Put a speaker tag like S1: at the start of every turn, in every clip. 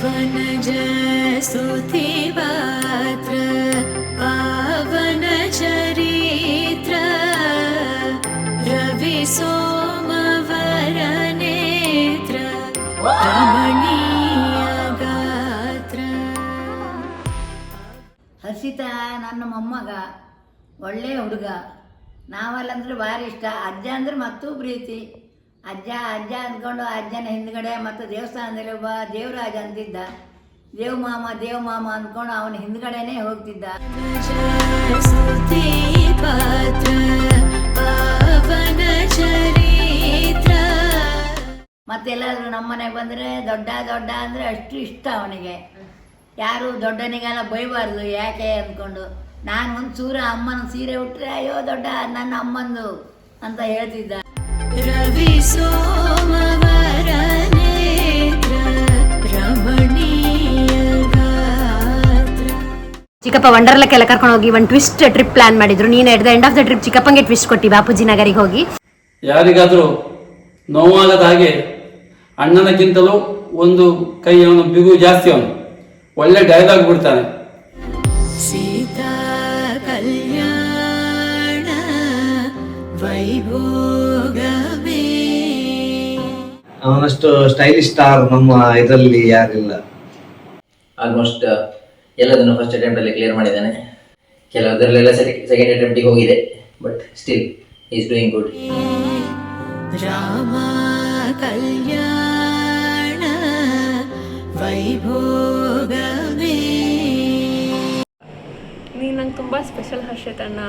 S1: वनज स्तुतिपात्र पावन चरित्र रवि सोमवर नेत्र रमणीय गात्र.
S2: ಹರ್ಷಿತ ನನ್ನ ಮೊಮ್ಮಗ ಒಳ್ಳೆ ಹುಡುಗ. ನಾವಲ್ಲಂದ್ರೆ ಭಾರಿ ಇಷ್ಟ. ಅಜ್ಜ ಅಂದ್ರೆ ಮತ್ತೂ ಪ್ರೀತಿ. ಅಜ್ಜ ಅಜ್ಜ ಅಂದ್ಕೊಂಡು ಅಜ್ಜನ ಹಿಂದ್ಗಡೆ ಮತ್ತು ದೇವಸ್ಥಾನದಲ್ಲಿ ಒಬ್ಬ ದೇವರಾಜ ಅಂತಿದ್ದ. ದೇವ್ ಮಾಮ ಅಂದ್ಕೊಂಡು ಅವನ ಹಿಂದ್ಗಡೆನೇ ಹೋಗ್ತಿದ್ದ. ಮತ್ತೆಲ್ಲಾದ್ರೂ ನಮ್ಮನೆಗೆ ಬಂದರೆ ದೊಡ್ಡ ಅಂದರೆ ಅಷ್ಟು ಇಷ್ಟ ಅವನಿಗೆ. ಯಾರು ದೊಡ್ಡನಿಗೆಲ್ಲ ಬೈಬಾರ್ದು ಯಾಕೆ ಅಂದ್ಕೊಂಡು. ನಾನು ಒಂದು ಚೂರ ಅಮ್ಮನ ಸೀರೆ ಉಟ್ಟರೆ ಅಯ್ಯೋ ದೊಡ್ಡ ನನ್ನ ಅಮ್ಮಂದು ಅಂತ ಹೇಳ್ತಿದ್ದ.
S1: ರವಿ ಸೋಮವರ ನೇತ್ರ ರಮಣೀಯ ಗಾತ್ರ.
S3: ಚಿಕ್ಕಪ್ಪ ವಂಡರ್ಲಕ್ಕೆಲ್ಲ ಕರ್ಕೊಂಡು ಹೋಗಿ ಒಂದು ಟ್ವಿಸ್ಟ್ ಟ್ರಿಪ್ ಪ್ಲಾನ್ ಮಾಡಿದ್ರು. ನೀನು at the end of the trip ಚಿಕ್ಕಪ್ಪಂಗೆ ಟ್ವಿಸ್ಟ್ ಕೊಟ್ಟಿ ಬಾಪೂಜಿ ನಗರಿಗೆ ಹೋಗಿ.
S4: ಯಾರಿಗಾದರೂ ನೋವಾಗದ ಹಾಗೆ ಅಣ್ಣನಕ್ಕಿಂತಲೂ ಒಂದು ಕೈ ಅವನು ಬಿಗು ಜಾಸ್ತಿ. ಅವನು ಒಳ್ಳೆ ಡೈಲಾಗ್ ಬಿಡ್ತಾನೆ.
S1: ಸೀತಾ ಕಲ್ಯಾಣ ವೈಭೋಗವೇ.
S5: ಅವನಷ್ಟು ಸ್ಟೈಲಿಶ್ ಸ್ಟಾರ್ ನಮ್ಮ ಇದರಲ್ಲಿ ಯಾರಿಲ್ಲ.
S6: ಆಲ್ಮೋಸ್ಟ್ ಎಲ್ಲದನ್ನು ಫಸ್ಟ್ ಅಟೆಂಪ್ಟ್ ಅಲ್ಲಿ ಕ್ಲಿಯರ್ ಮಾಡಿದ್ದಾನೆ. ಕೆಲವದರಲ್ಲೆಲ್ಲ ಸೆಕೆಂಡ್ ಅಟೆಂಪ್ಟಿಗೆ ಹೋಗಿದೆ, but still is doing good.
S1: Rama ಕಲ್ಯಾಣ ವೈಭೋಗವೇ.
S7: ನೀನು ನಂಗೆ ತುಂಬ ಸ್ಪೆಷಲ್ ಹರ್ಷಿತಣ್ಣ.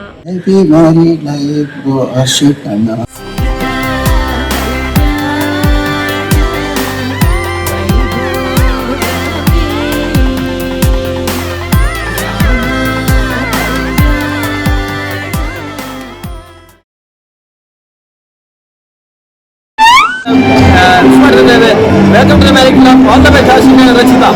S4: Welcome to the Marik club. All the best Rachita.